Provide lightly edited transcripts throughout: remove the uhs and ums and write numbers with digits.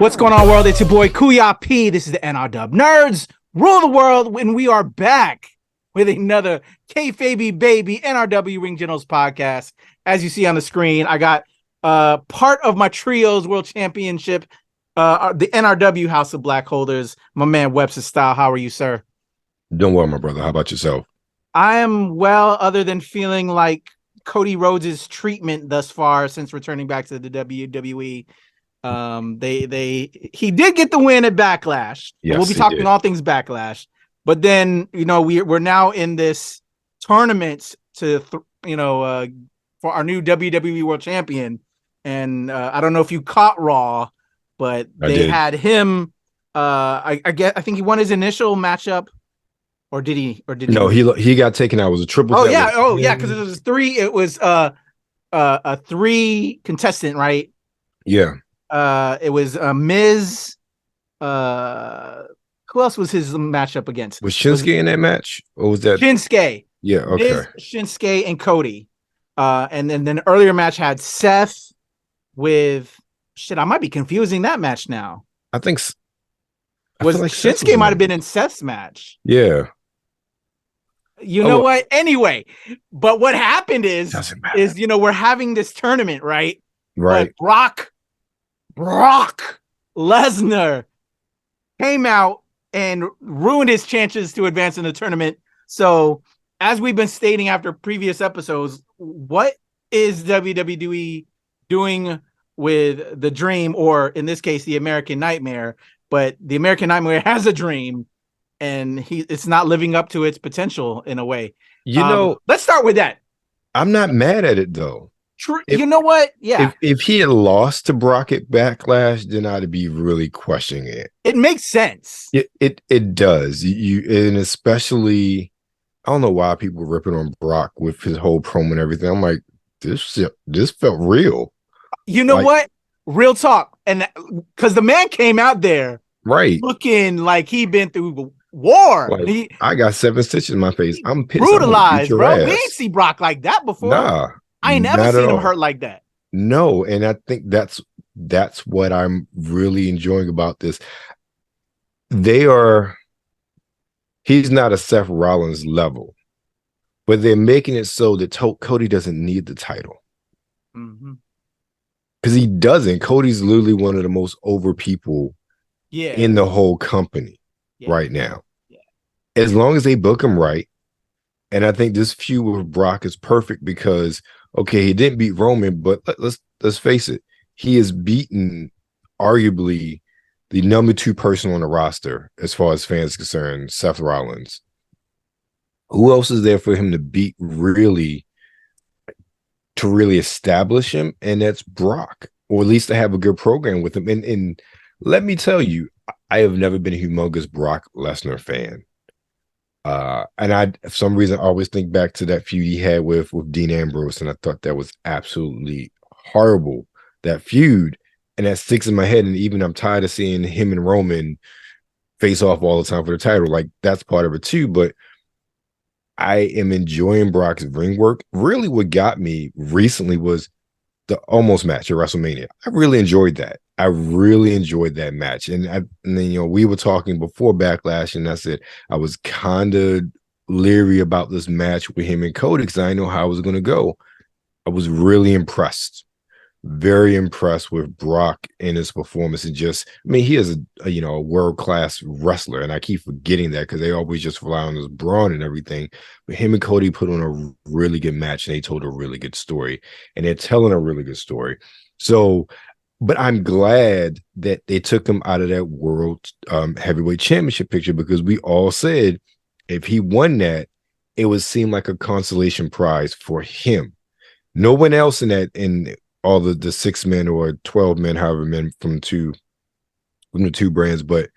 What's going on, world? It's your boy Kuya P. This is the NRW Nerds Rule the World when we are back with another KayFabeyBaby NRW Ring Generals Podcast. As you see on the screen, I got part of my Trios World Championship, the NRW House of Black Holders, my man Webster Style. How are you, sir? Doing well, my brother. How about yourself? I am well, other than feeling like Cody Rhodes' treatment thus far since returning back to the WWE. He did get the win at Backlash. Yes, we'll be talking all things Backlash, but then we're now in this tournament to for our new WWE World Champion, and I don't know if you caught Raw, but they had him. I think he won his initial matchup, or did he? No, he got taken out. It was a triple. Because it was three. It was a 3 contestant, right? Yeah. It was Miz. Who else was his matchup against? Was Shinsuke in that match, or was that Shinsuke? Yeah, okay. Miz, Shinsuke, and Cody. And then the earlier match had Seth with I might be confusing that match now. I think Shinsuke might have been in Seth's match. Yeah. You know what? Anyway, but what happened is we're having this tournament, right? Right. But Brock Lesnar came out and ruined his chances to advance in the tournament. So, as we've been stating after previous episodes, what is WWE doing with the Dream, or in this case, the American Nightmare? But the American Nightmare has a dream, and it's not living up to its potential in a way. Let's start with that. I'm not mad at it, though. You know what? Yeah. If he had lost to Brock at Backlash, then I'd be really questioning it. It makes sense. It does. And especially, I don't know why people were ripping on Brock with his whole promo and everything. I'm like, this felt real. You know what? Real talk. And because the man came out there looking like he'd been through war. I got 7 stitches in my face. I'm pissed. Brutalized, bro. We ain't see Brock like that before. Nah. I ain't never seen him hurt like that. No, and I think that's what I'm really enjoying about this. He's not a Seth Rollins level, but they're making it so that Cody doesn't need the title. Because he doesn't. Cody's literally one of the most over people in the whole company right now. Yeah. As long as they book him right. And I think this feud with Brock is perfect because, okay, he didn't beat Roman, but let's face it, he has beaten arguably the number 2 person on the roster as far as fans concerned, Seth Rollins. Who else is there for him to beat to really establish him? And that's Brock, or at least to have a good program with him. And let me tell you, I have never been a humongous Brock Lesnar fan. And I, for some reason, always think back to that feud he had with Dean Ambrose, and I thought that was absolutely horrible, that feud, and that sticks in my head. And even I'm tired of seeing him and Roman face off all the time for the title. Like, that's part of it too. But I am enjoying Brock's ring work. Really, what got me recently was the almost match at WrestleMania. I really enjoyed that. I really enjoyed that match. And then, we were talking before Backlash, and I said I was kind of leery about this match with him and Cody because I didn't know how it was going to go. I was really impressed. Very impressed with Brock and his performance. And he is a world-class wrestler, and I keep forgetting that because they always just rely on his brawn and everything. But him and Cody put on a really good match, and they told a really good story, and they're telling a really good story. So, but I'm glad that they took him out of that world heavyweight championship picture, because we all said if he won that, it would seem like a consolation prize for him. No one else in all the 6 men or 12 men, however men from the two brands. But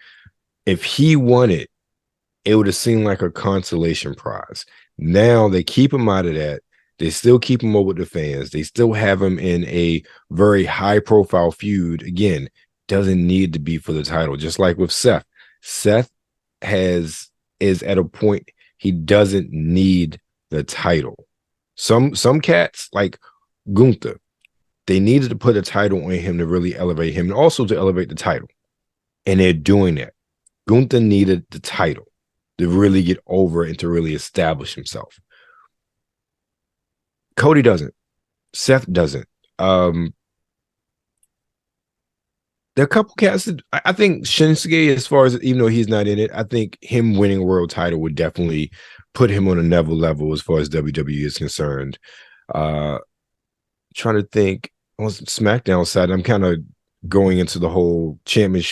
if he won it, it would have seemed like a consolation prize. Now they keep him out of that. They still keep him over with the fans. They still have him in a very high profile feud. Again, doesn't need to be for the title. Just like with Seth. Seth is at a point he doesn't need the title. Some cats like Gunther, they needed to put a title on him to really elevate him, and also to elevate the title. And they're doing that. Gunther needed the title to really get over and to really establish himself. Cody doesn't. Seth doesn't. There are a couple cats that I think Shinsuke, as far as, even though he's not in it, I think him winning a world title would definitely put him on another level as far as WWE is concerned. Trying to think on SmackDown side, I'm kind of going into the whole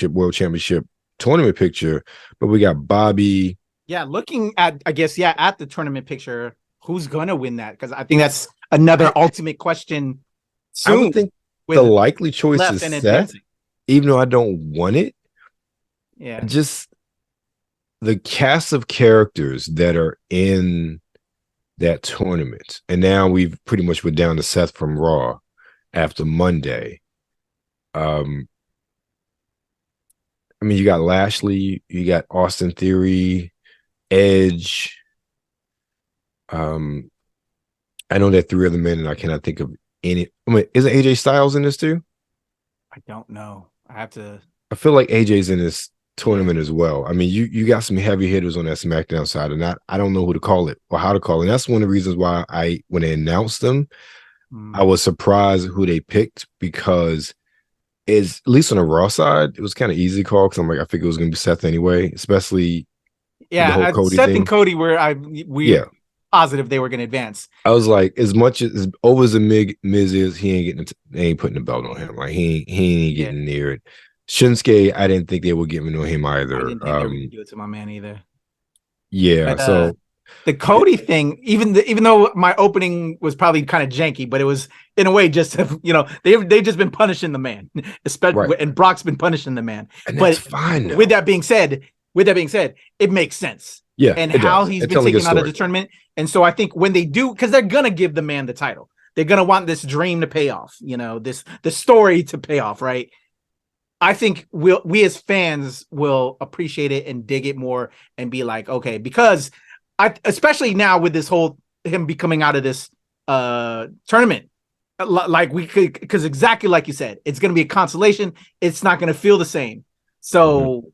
world championship tournament picture, but we got Bobby. Yeah, looking at, I guess, at the tournament picture, who's gonna win that? Because I think that's another ultimate question soon. I would think the likely choice is Seth, even though I don't want it. Yeah, just the cast of characters that are in that tournament, and now we've pretty much went down to Seth from Raw after Monday. I mean, you got Lashley, you got Austin Theory, Edge. I know that three other men, and I cannot think of any. I mean, isn't AJ Styles in this too? I don't know. I have to. I feel like AJ's in this tournament as well. I mean, you got some heavy hitters on that SmackDown side, and I don't know who to call it or how to call it. And that's one of the reasons why when they announced them, I was surprised who they picked, because at least on the Raw side, it was kind of easy call, because I'm like, I figured it was going to be Seth anyway, especially the whole Cody Seth thing. And Cody were positive they were going to advance. I was like, as much as over as the Miz is, they ain't putting the belt on him. Like he ain't getting near it. Shinsuke, I didn't think they were giving on him either. I didn't think they were going to do it to my man either. Yeah, but, so the Cody thing, even though my opening was probably kind of janky, but it was in a way just they've just been punishing the man, especially and Brock's been punishing the man. And that's fine. Though. With that being said, it makes sense. Yeah, and how he's been taken out of the tournament, and so I think when they do, because they're gonna give the man the title, they're gonna want this dream to pay off. The story to pay off, right? I think we as fans will appreciate it and dig it more and be like, okay, because especially now with this whole him becoming out of this tournament, like we could, because exactly like you said, it's going to be a consolation. It's not going to feel the same. So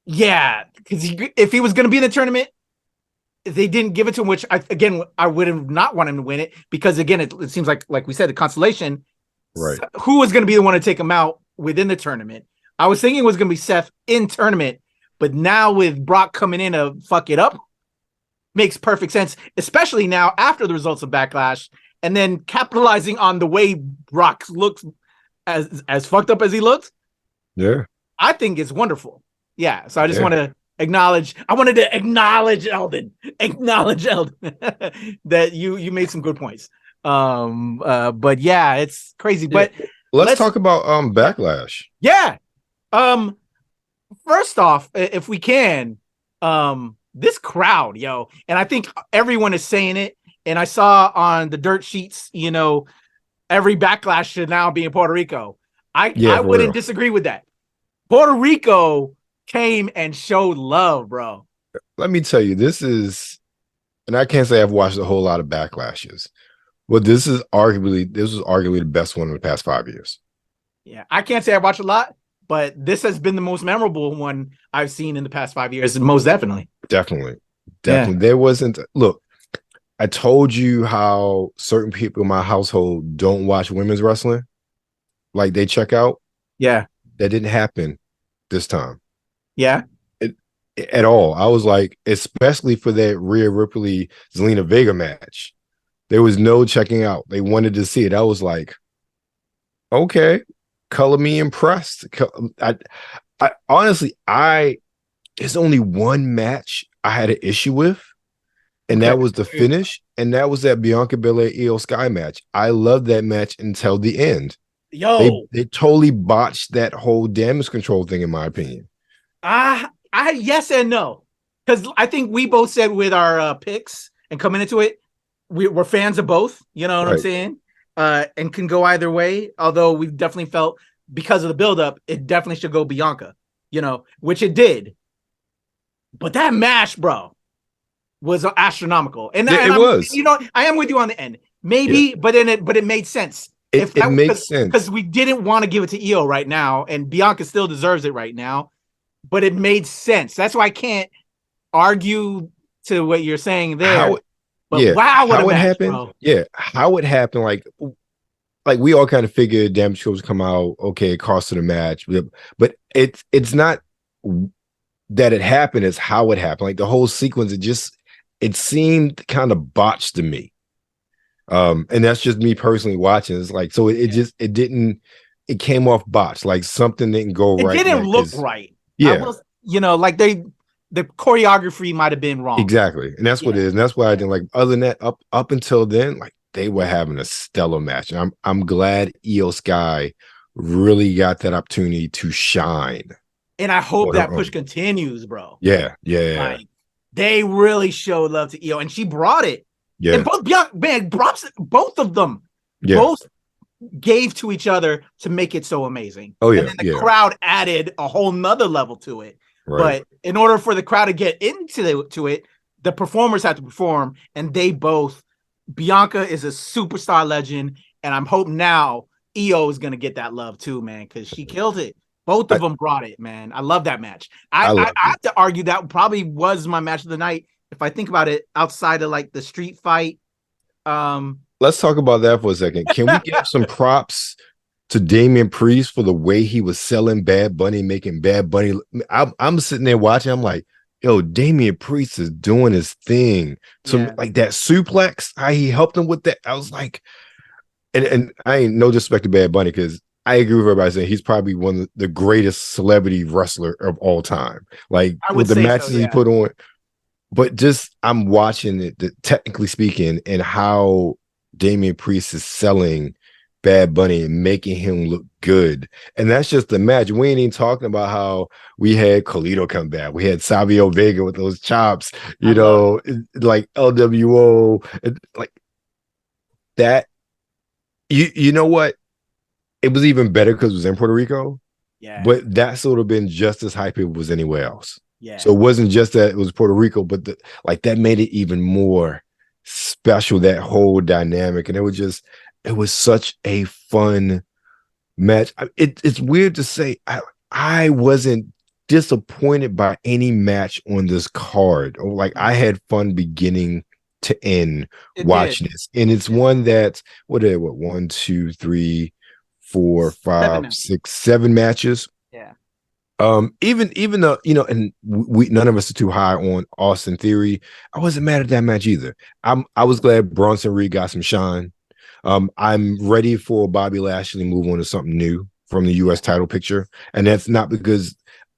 yeah, because if he was going to be in the tournament, they didn't give it to him, which I would have not want him to win it, because again, it seems like we said, the consolation, right? Who was going to be the one to take him out within the tournament? I was thinking it was going to be Seth in tournament, but now with Brock coming in to fuck it up, makes perfect sense, especially now after the results of Backlash, and then capitalizing on the way Brock looks as fucked up as he looks. Yeah, I think it's wonderful. Yeah, so I just want to acknowledge. I wanted to acknowledge Eldon. That you made some good points. But yeah, it's crazy. Yeah. But let's talk about Backlash. Yeah. First off, if we can, this crowd, and I think everyone is saying it. And I saw on the dirt sheets, every Backlash should now be in Puerto Rico. I wouldn't disagree with that. Puerto Rico came and showed love, bro. Let me tell you, this is, and I can't say I've watched a whole lot of Backlashes, but this was arguably the best one in the past 5 years. Yeah, I can't say I watched a lot, but this has been the most memorable one I've seen in the past 5 years, most definitely. Definitely. There wasn't, look, I told you how certain people in my household don't watch women's wrestling. Like they check out. Yeah. That didn't happen this time. Yeah. At all. I was like, especially for that Rhea Ripley Zelina Vega match, there was no checking out. They wanted to see it. I was like, okay, color me impressed. I honestly, there's only one match I had an issue with, and that was the finish, and that was that Bianca Belair Io Sky match. I loved that match until the end. They totally botched that whole damage control thing, in my opinion. I yes and no, because I think we both said with our picks and coming into it, we're fans of both. You know what I'm saying? And can go either way. Although we've definitely felt, because of the buildup, it definitely should go Bianca. Which it did. But that match, bro, was astronomical, and it was. I am with you on the end, maybe, but it made sense. It makes sense because we didn't want to give it to Io right now, and Bianca still deserves it right now. But it made sense. That's why I can't argue to what you're saying there. Wow, what a match, happened, bro. Yeah, how it happened, like we all kind of figured damage was come out, okay, it costed a match, but it's not that it happened, it's how it happened. Like the whole sequence, it seemed kind of botched to me. And that's just me personally watching. It's like, so it came off botched, like something didn't go right. It didn't look right. Yeah. Like the choreography might have been wrong. Exactly. And that's what it is. And that's why I didn't like, other than that, up until then, like they were having a stellar match. And I'm glad Io Sky really got that opportunity to shine. And I hope that push continues, bro. Yeah. Like, they really showed love to Io, and she brought it. Yeah. And both of them both gave to each other to make it so amazing. Oh, yeah. And then the crowd added a whole nother level to it. Right. But in order for the crowd to get into it, the performers have to perform, and Bianca is a superstar legend, and I'm hoping now Io is going to get that love too, man, because she killed it. Both of them brought it, man. I love that match. I have to argue that probably was my match of the night if I think about it, outside of like the street fight. Let's talk about that for a second. Can we give some props to Damian Priest for the way he was selling Bad Bunny, making Bad Bunny? I'm sitting there watching. I'm like, yo, Damian Priest is doing his thing. So like that suplex, how he helped him with that. I was like, and I ain't no disrespect to Bad Bunny, because I agree with everybody saying he's probably one of the greatest celebrity wrestler of all time. Like with the matches he put on. But just I'm watching it, technically speaking, and how Damian Priest is selling Bad Bunny and making him look good. And that's just the match. We ain't even talking about how we had Carlito come back. We had Savio Vega with those chops, like LWO, like that. You know what? It was even better because it was in Puerto Rico. Yeah. But that sort of been just as hype as it was anywhere else. Yeah. So it wasn't just that it was Puerto Rico, but that made it even more special, that whole dynamic. And it was such a fun match. It's weird to say I wasn't disappointed by any match on this card. Or like I had fun beginning to end watching this. And it's one that what 1, 2, 3, 4, 5, 6, 7 matches. Yeah. Even though, and we none of us are too high on Austin Theory, I wasn't mad at that match either. I was glad Bronson Reed got some shine. I'm ready for Bobby Lashley to move on to something new from the U.S. title picture, and that's not because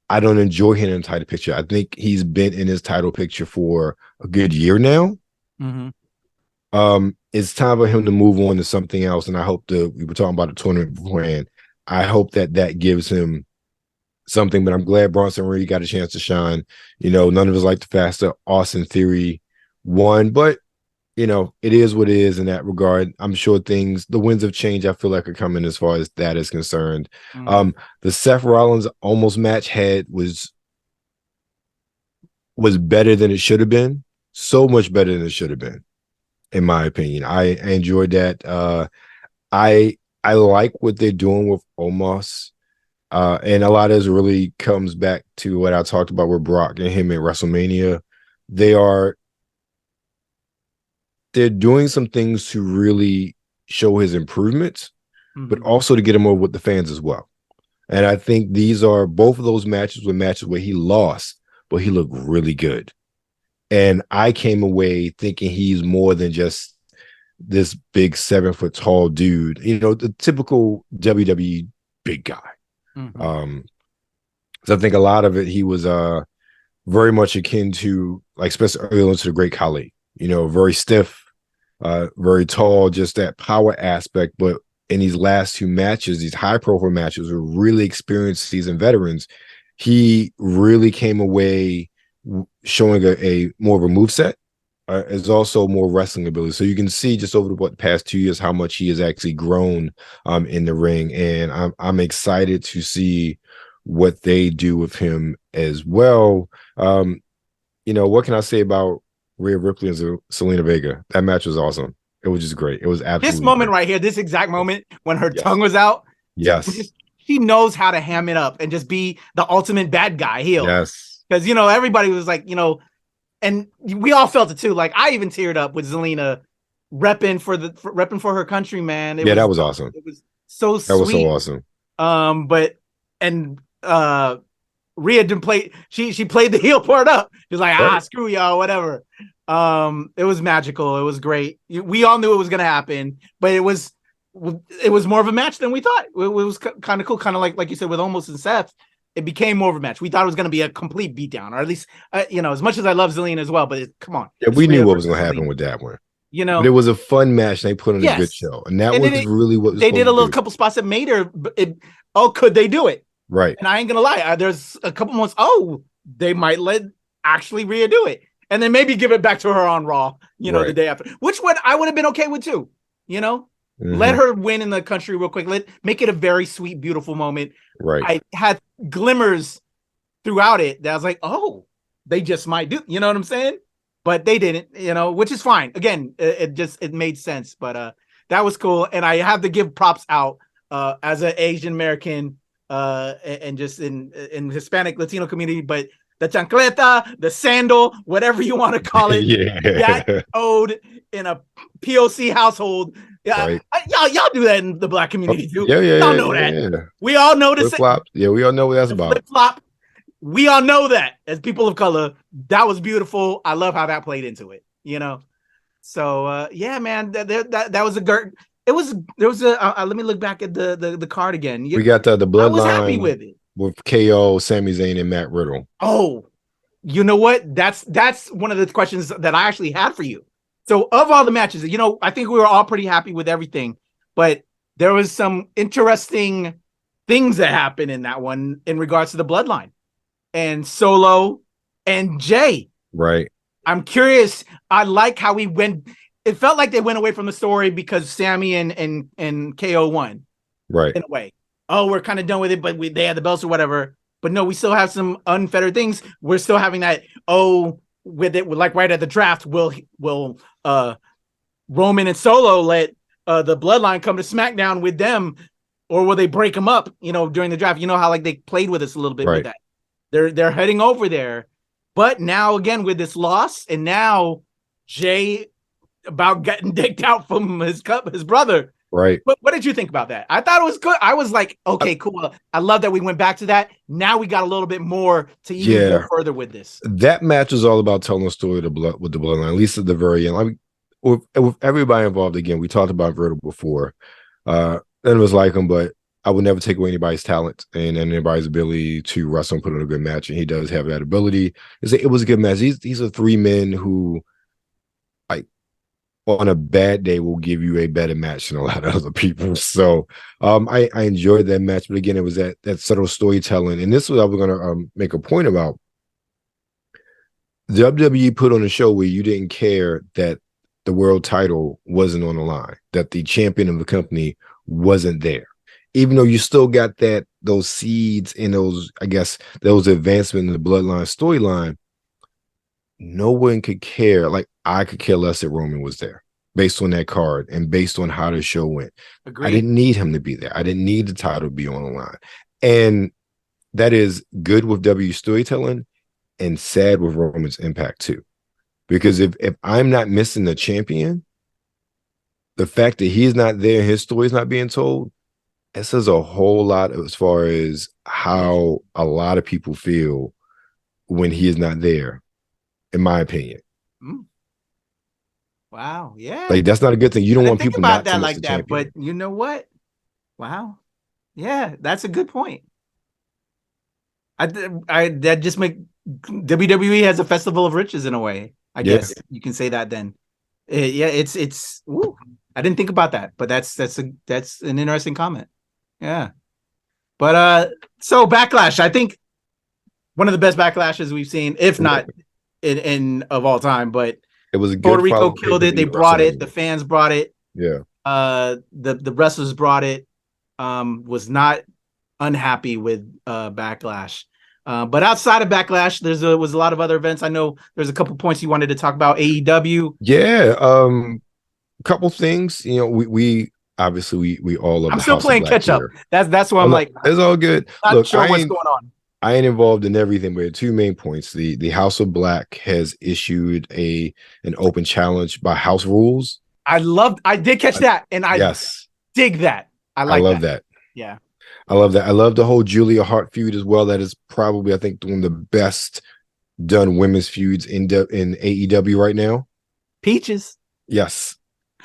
I don't enjoy him in the title picture. I think he's been in his title picture for a good year now. Mm-hmm. It's time for him to move on to something else, and I hope we were talking about a tournament beforehand. I hope that gives him something, but I'm glad Bronson Reed got a chance to shine. None of us like the faster Austin Theory won, but it is what it is in that regard. I'm sure the winds of change I feel like are coming as far as that is concerned. Mm-hmm. The Seth Rollins almost match was better than it should have been. So much better than it should have been, in my opinion. I enjoyed that. I like what they're doing with Omos. And a lot of this really comes back to what I talked about with Brock and him at WrestleMania. They're doing some things to really show his improvements, but also to get him over with the fans as well. And I think both of those matches were matches where he lost, but he looked really good. And I came away thinking he's more than just this big 7-foot tall dude, the typical WWE big guy. Mm-hmm. So I think a lot of it, he was very much akin to, like, especially early on, to the Great Khali, very stiff, very tall, just that power aspect. But in these last 2 matches, these high profile matches with really experienced seasoned veterans, he really came away showing a more of a moveset, is also more wrestling ability. So you can see just over the past 2 years how much he has actually grown in the ring, and I'm excited to see what they do with him as well. What can I say about Rhea Ripley and Selena Vega? That match was awesome. It was just great. It was absolutely this moment great. right here, this exact moment when her Yes. tongue was out. Yes. She knows how to ham it up and just be the ultimate bad guy heel. Yes. Because, you know, everybody was like, you know, and we all felt it too. Like, I even teared up with Zelina repping for her country, man. That was awesome. It was so sweet. That was so awesome. Rhea didn't play. She played the heel part up. She's like, screw y'all, whatever. It was magical. It was great. We all knew it was gonna happen, but it was more of a match than we thought. It was kind of cool, kind of like you said with Omos and Seth. It became more of a match. We thought it was going to be a complete beatdown, or at least, as much as I love Zelina as well, but come on. Yeah, we knew what was going to happen with that one. You know, but it was a fun match. They put on a good show, and that was really what they did. Couple spots that made her. Could they do it? Right. And I ain't gonna lie. There's a couple months. They might let actually Rhea do it, and then maybe give it back to her on Raw. The day after, which one I would have been okay with too. Let her win in the country real quick. Make it a very sweet, beautiful moment. Right. I had glimmers throughout it that I was like, they just might do. You know what I'm saying? But they didn't. Which is fine. Again, it made sense. But that was cool, and I have to give props out as an Asian American and just in Hispanic Latino community. But the chancleta, the sandal, whatever you want to call it, that owed in a POC household. Yeah, right. Y'all do that in the Black community too. Yeah, y'all know that. Yeah. We all know this. Flip-flop. Yeah, we all know what that's about. Flip-flop. We all know that as people of color. That was beautiful. I love how that played into it. So yeah, man. That was a good. There was a. Let me look back at the card again. We got the bloodline. I was happy with it. With KO, Sami Zayn, and Matt Riddle. Oh, you know what? That's one of the questions that I actually had for you. So of all the matches, I think we were all pretty happy with everything, but there was some interesting things that happened in that one in regards to the bloodline and Solo and Jay. Right. I'm curious. I like how we went. It felt like they went away from the story because Sammy and KO won. Right. In a way. We're kind of done with it, but they had the belts or whatever. But no, we still have some unfettered things. We're still having that. With it, like right at the draft, will Roman and Solo let the bloodline come to SmackDown with them, or will they break them up? During the draft, how like they played with us a little bit with that. They're heading over there, but now again with this loss, and now Jay about getting dicked out from his brother. Right. But what did you think about that? I thought it was good. I was like, okay, cool. I love that we went back to that. Now we got a little bit more to even go further with this. That match is all about telling a story with the bloodline, at least at the very end. With everybody involved, again, we talked about Riddle before. None of us like him, but I would never take away anybody's talent and anybody's ability to wrestle and put on a good match. And he does have that ability. It was a good match. These are three men who, on a bad day, will give you a better match than a lot of other people. So I enjoyed that match. But again, it was that subtle storytelling. And this was I was going to make a point about. The WWE put on a show where you didn't care that the world title wasn't on the line, that the champion of the company wasn't there. Even though you still got those seeds and those advancements in the bloodline storyline, no one could care. Like, I could care less that Roman was there based on that card and based on how the show went. Agreed. I didn't need him to be there. I didn't need the title to be on the line. And that is good with W storytelling and sad with Roman's impact too. Because if I'm not missing the champion, the fact that he's not there, his story's not being told, it says a whole lot as far as how a lot of people feel when he is not there, in my opinion. Wow. Yeah. Like, that's not a good thing. You don't want people about not that to like the that, champion. but you know what? Wow. Yeah, that's a good point. That just make WWE has a festival of riches in a way. I guess you can say that then. It's ooh, I didn't think about that, but that's an interesting comment. Yeah. But so Backlash, I think one of the best backlashes we've seen, if not in of all time, but it was a good Puerto Rico killed it. They brought it. The fans brought it. Yeah. The wrestlers brought it. Was not unhappy with Backlash. But outside of Backlash, there was a lot of other events. I know there's a couple points you wanted to talk about. AEW. Yeah. couple things. We obviously we all love. I'm the still House of playing Black catch up. here. That's why I'm like, It's all good. not Look, sure what's going on. I ain't involved in everything, but two main points. The House of Black has issued an open challenge by house rules. I did catch that, and I dig that. I love that. Yeah. I love that. I love the whole Julia Hart feud as well. That is probably, I think, one of the best done women's feuds in AEW right now. Peaches. Yes.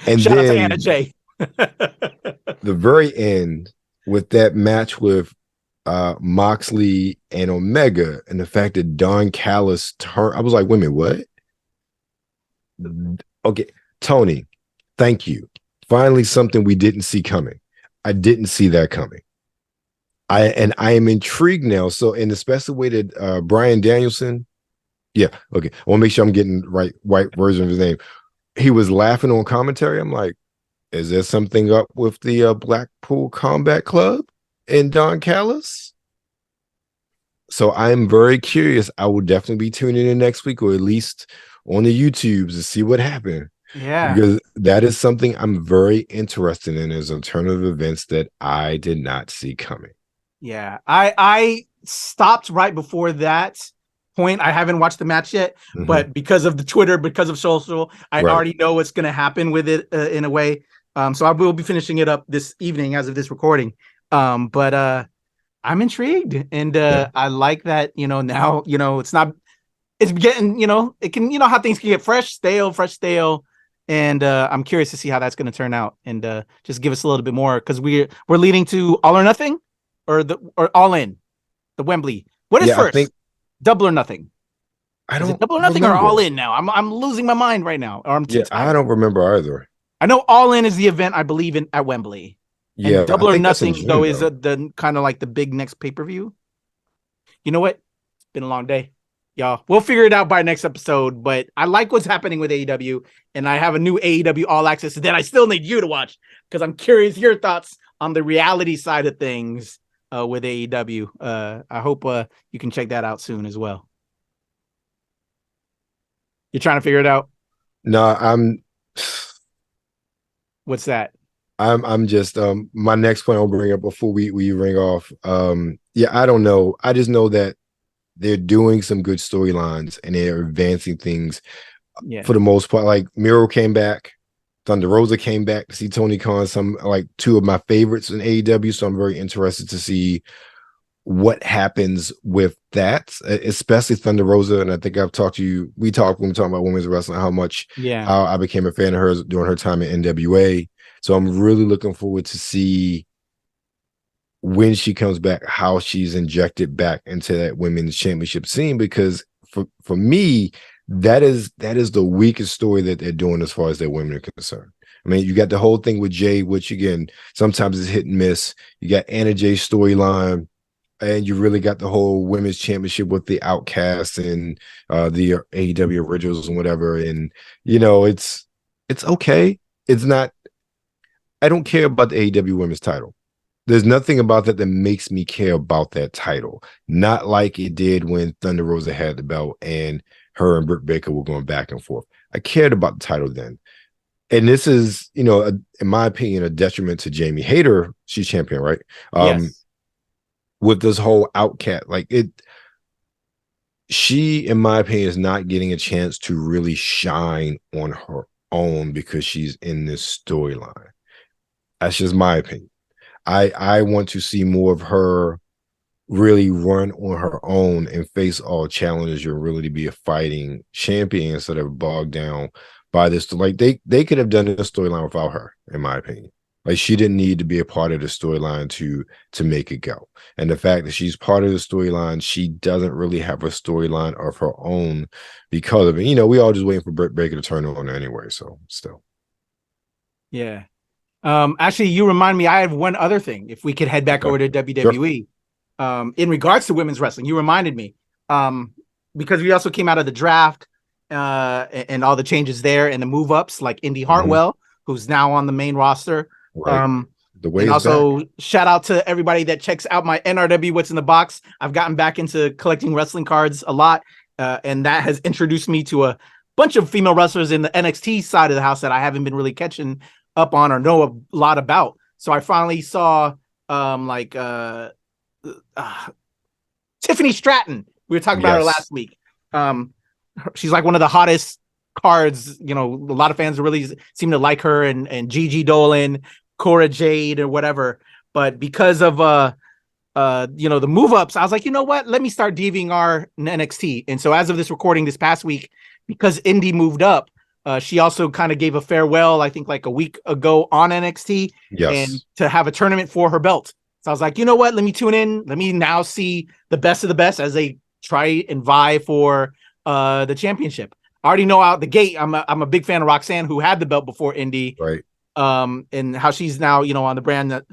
And shout then out to Anna Jay. The very end with that match with Moxley and Omega, and the fact that Don Callis turned, I was like, wait a minute, what? Okay, Tony, thank you. Finally, something we didn't see coming. I didn't see that coming. I am intrigued now. So, and especially the way that Bryan Danielson, I want to make sure I'm getting right version of his name. He was laughing on commentary. I'm like, is there something up with the Blackpool Combat Club and Don Callis? So I'm very curious. I will definitely be tuning in next week, or at least on the YouTubes, to see what happened. Yeah, because that is something I'm very interested in, as alternative events that I did not see coming. Yeah, I stopped right before that point. I haven't watched the match yet, but because of the Twitter, because of social, I already know what's going to happen with it in a way. So I will be finishing it up this evening as of this recording. But I'm intrigued, and I like that, now, it's getting, it can, how things can get fresh, stale. And I'm curious to see how that's going to turn out, and just give us a little bit more, because we're leading to All or Nothing, or All In, the Wembley. What is first? Double or Nothing? I don't. Double or Nothing remember. Or All In now? I'm losing my mind right now. Or I don't remember either. I know All In is the event, I believe, at Wembley. Yeah, and Double or Nothing though is the kind of like the big next pay-per-view. You know what? It's been a long day, y'all. We'll figure it out by next episode. But I like what's happening with AEW, and I have a new AEW All Access that I still need you to watch, because I'm curious your thoughts on the reality side of things with AEW. I hope you can check that out soon as well. You're trying to figure it out? No, I'm. What's that? I'm just my next point I'll bring up before we ring off. I don't know. I just know that they're doing some good storylines, and they're advancing things for the most part. Like Miro came back, Thunder Rosa came back to see Tony Khan, some like two of my favorites in AEW. So I'm very interested to see what happens with that, especially Thunder Rosa. And I think I've talked to you. We talked when we talking about women's wrestling, how I became a fan of hers during her time at NWA. So I'm really looking forward to see when she comes back, how she's injected back into that women's championship scene. Because for me, that is the weakest story that they're doing as far as their women are concerned. I mean, you got the whole thing with Jay, which again, sometimes is hit and miss. You got Anna Jay's storyline, and you really got the whole women's championship with the Outcasts and the AEW Originals and whatever. And it's okay. It's not. I don't care about the AEW Women's title. There's nothing about that makes me care about that title. Not like it did when Thunder Rosa had the belt and her and Britt Baker were going back and forth. I cared about the title then. And this is, in my opinion, a detriment to Jamie Hayter. She's champion, right? Yes. With this whole Outcast, she, in my opinion, is not getting a chance to really shine on her own because she's in this storyline. That's just my opinion. I want to see more of her really run on her own and face all challenges and really to be a fighting champion instead of bogged down by this. Like they could have done this storyline without her, in my opinion. Like she didn't need to be a part of the storyline to make it go. And the fact that she's part of the storyline, she doesn't really have a storyline of her own because of it. We all just waiting for Britt Baker to turn on her anyway. So still. Yeah. Actually, you remind me, I have one other thing. If we could head back over to WWE, in regards to women's wrestling, you reminded me, because we also came out of the draft and all the changes there and the move ups, like Indy Hartwell, who's now on the main roster. Right. The way and also back. Shout out to everybody that checks out my NRW What's in the Box. I've gotten back into collecting wrestling cards a lot, and that has introduced me to bunch of female wrestlers in the NXT side of the house that I haven't been really catching up on or know a lot about. So I finally saw Tiffany Stratton. We were talking about her last week. She's like one of the hottest cards. A lot of fans really seem to like her, and Gigi Dolan, Cora Jade, or whatever. But because of the move ups, I was like, you know what? Let me start DVR in NXT. And so as of this recording this past week, because Indy moved up, she also kind of gave a farewell, I think like a week ago on NXT, and to have a tournament for her belt. So I was like, you know what? Let me tune in. Let me now see the best of the best as they try and vie for the championship. I already know out the gate, I'm a big fan of Roxanne, who had the belt before Indy, right? And how she's now, on the brand that,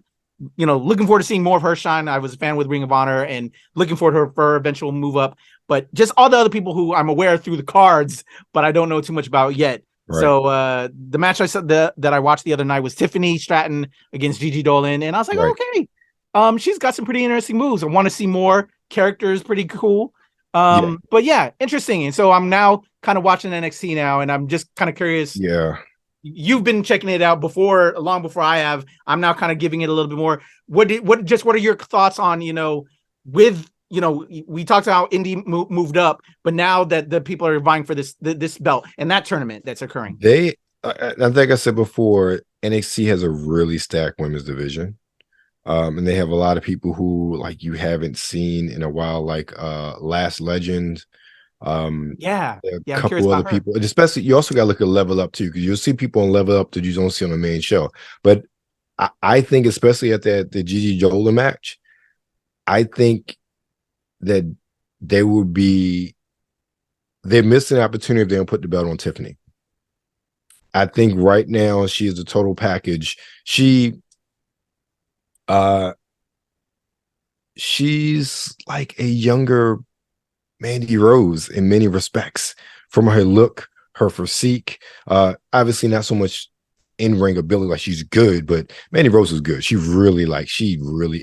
looking forward to seeing more of her shine. I was a fan with Ring of Honor and looking forward for her eventual move up. But just all the other people who I'm aware through the cards, but I don't know too much about yet. Right. So the match that I watched the other night was Tiffany Stratton against Gigi Dolan, and I was like, okay, she's got some pretty interesting moves. I want to see more. Characters pretty cool. But yeah, interesting. And so I'm now kind of watching NXT now, and I'm just kind of curious. Yeah. You've been checking it out long before I have. I'm now kind of giving it a little bit more. What are your thoughts on, we talked about Indy moved up, but now that the people are vying for this belt and that tournament that's occurring. I think I said before, NXT has a really stacked women's division. And they have a lot of people who like you haven't seen in a while, like Last Legend. A couple other people, and especially you also got to look at Level Up too, because you'll see people on Level Up that you don't see on the main show. But I think, especially at the Gigi Dolan match, I think that they're missing an opportunity if they don't put the belt on Tiffany. I think right now she is a total package. She's like a younger Mandy Rose in many respects, from her look, her physique. Obviously not so much in-ring ability, like she's good, but Mandy Rose was good. She really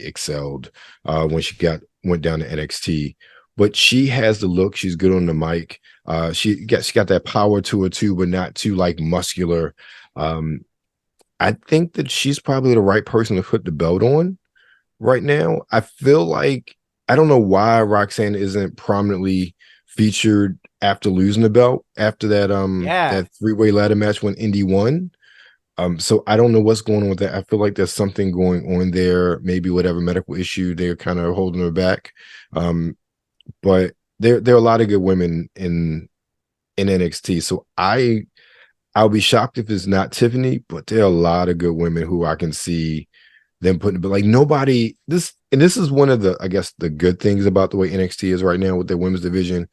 excelled when she went down to NXT. But she has the look. She's good on the mic. She got that power to her too, but not too like muscular. I think that she's probably the right person to put the belt on right now. I feel like, I don't know why Roxanne isn't prominently featured after losing the belt after that that three-way ladder match when Indy won. So I don't know what's going on with that. I feel like there's something going on there, maybe whatever medical issue they're kind of holding her back. But there are a lot of good women in NXT. So I'll be shocked if it's not Tiffany, but there are a lot of good women who I can see them putting, but like nobody, this is one of the, I guess, the good things about the way NXT is right now with their women's division.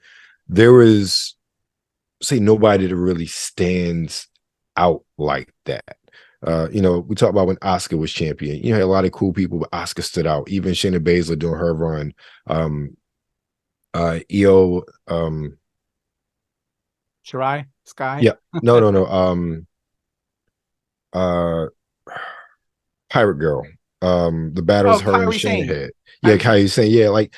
There is, say, nobody that really stands out like that. We talk about when Asuka was champion. You had a lot of cool people, but Asuka stood out. Even Shayna Baszler doing her run. Shirai Sky. Yeah, no. Pirate Girl. The battles her and Shayna had. Yeah, Kairi saying, like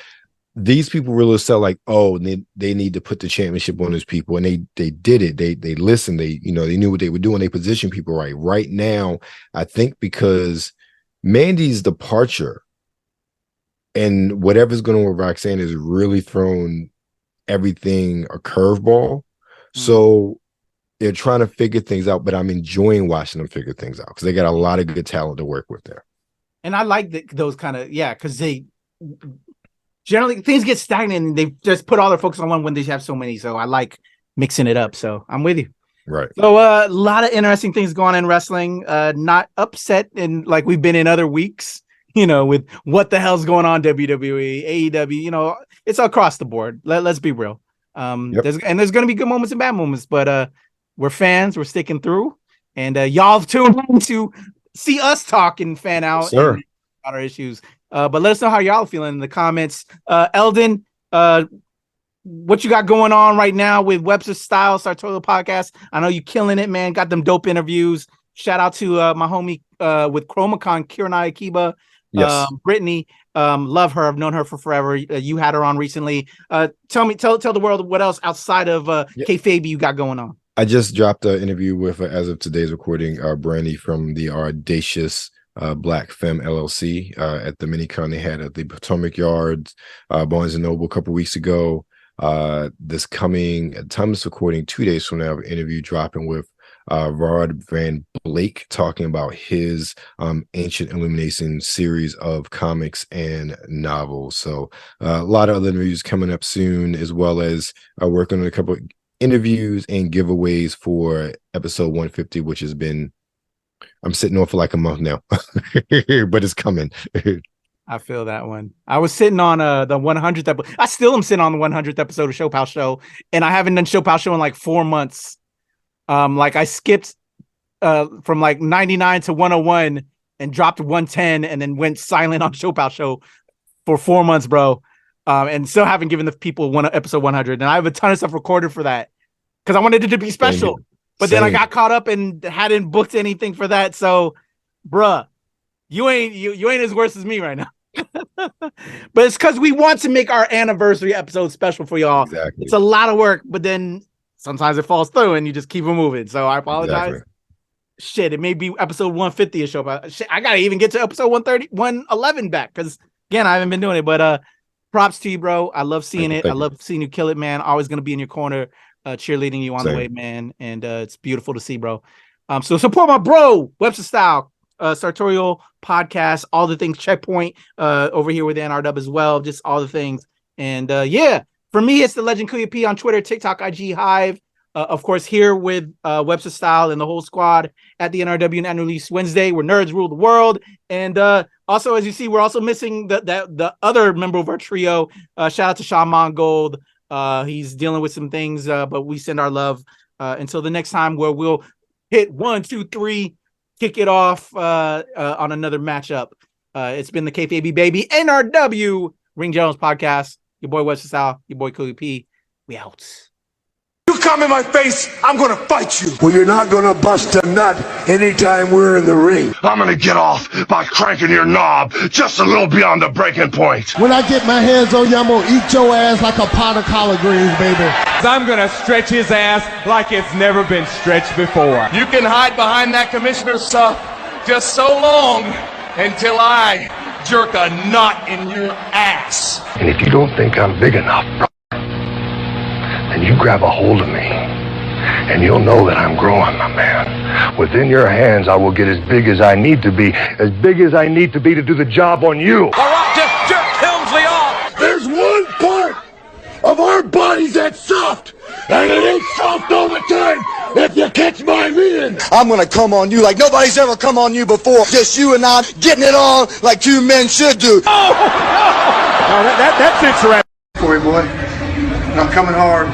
these people really sell like, they need to put the championship on those people, and they did it. They listened. They knew what they were doing. They positioned people right. Right now, I think because Mandy's departure and whatever's going on with Roxanne has really thrown everything a curveball. So they're trying to figure things out, but I'm enjoying watching them figure things out because they got a lot of good talent to work with there. And I like those kind of, because they generally, things get stagnant and they just put all their focus on one when they have so many. So I like mixing it up. So I'm with you. Right. So a lot of interesting things going on in wrestling. Not upset in like we've been in other weeks, with what the hell's going on, WWE, AEW, it's across the board. Let's be real. There's going to be good moments and bad moments, but we're fans. We're sticking through, and y'all have tuned in to see us talk and fan out and our issues. But let us know how y'all are feeling in the comments. Eldon, what you got going on right now with Webster Styles, Sartorial Podcast? I know you killing it, man. Got them dope interviews. Shout out to my homie with ChromaCon, Kiranai Akiba. Brittany, love her. I've known her for forever. You had her on recently. Tell the world what else outside of KayFabe you got going on. I just dropped an interview with, as of today's recording, Brandy from the Audacious Black Femme LLC at the mini-con they had at the Potomac Yards, Barnes & Noble a couple weeks ago. This coming, time is recording 2 days from now, an interview dropping with Rod Van Blake talking about his Ancient Illumination series of comics and novels. So a lot of other interviews coming up soon, as well as working on a couple of interviews and giveaways for episode 150, which has been, I'm sitting on for like a month now, but it's coming. I feel that one. I was sitting on the 100th episode. I still am sitting on the 100th episode of ShoPowSho, and I haven't done ShoPowSho in like 4 months. Like I skipped from like 99 to 101 and dropped 110 and then went silent on ShoPowSho for 4 months, bro. And still haven't given the people episode 100. And I have a ton of stuff recorded for that because I wanted it to be special. But then I got caught up and hadn't booked anything for that. So, bruh, you ain't as worse as me right now. But it's because we want to make our anniversary episode special for y'all. Exactly. It's a lot of work, but then sometimes it falls through and you just keep it moving. So I apologize. Exactly. Shit, it may be episode 150 of show. Shit, I gotta even get to episode 130, 111 back because again I haven't been doing it. But props to you, bro. I love seeing it. I love seeing you kill it, man. Always gonna be in your corner, cheerleading you on the way, man. And it's beautiful to see, bro. So support my bro, Webster Style, sartorial podcast, all the things, Checkpoint over here with the NRW as well, just all the things. And yeah, for me, it's the Legend Kuya P on Twitter, TikTok, IG, Hive. Of course, here with Webster Style and the whole squad at the NRW and Annual Release Wednesday, where nerds rule the world. And also, as you see, we're also missing the other member of our trio. Shout out to Sean Mongold. He's dealing with some things, but we send our love until the next time where we'll hit 1, 2, 3, kick it off on another matchup. It's been the KayFabeyBaby NRW Ring Generals Podcast. Your boy Webster Style, your boy Kuya P. We out. You come in my face, I'm gonna fight you. Well, you're not gonna bust a nut anytime we're in the ring. I'm gonna get off by cranking your knob just a little beyond the breaking point. When I get my hands on you, I'm gonna eat your ass like a pot of collard greens, baby. I'm gonna stretch his ass like it's never been stretched before. You can hide behind that commissioner's stuff just so long until I jerk a knot in your ass. And if you don't think I'm big enough, then you grab a hold of me, and you'll know that I'm growing, my man. Within your hands, I will get as big as I need to be to do the job on you. All right, just jerk Helmsley off. There's one part of our bodies that's soft, and it ain't soft all the time, if you catch my meaning. I'm gonna come on you like nobody's ever come on you before. Just you and I getting it on like two men should do. Oh, no, that fits right. Corey boy, I'm coming hard.